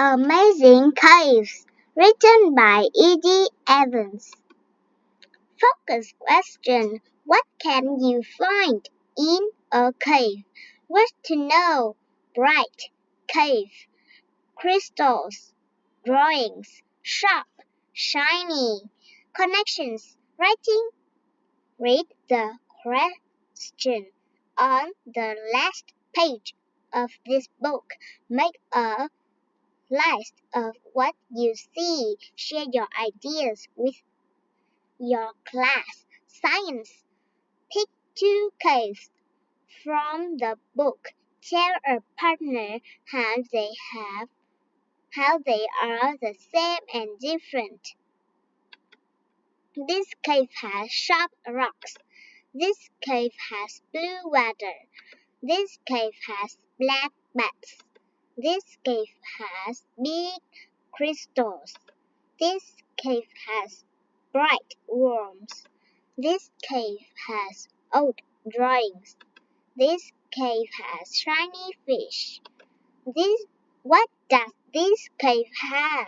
Amazing Caves, written by E.D. Evans. Focus question. What can you find in a cave? What to know? Bright. Cave. Crystals. Drawings. Sharp. Shiny. Connections. Writing. Read the question on the last page of this book. Make a list of what you see. Share your ideas with your class. Science. Pick two caves from the book. Tell a partner how they are the same and different. This cave has sharp rocks. This cave has blue water. This cave has black bats. This cave has big crystals. This cave has bright worms. This cave has old drawings. This cave has shiny fish. What does this cave have?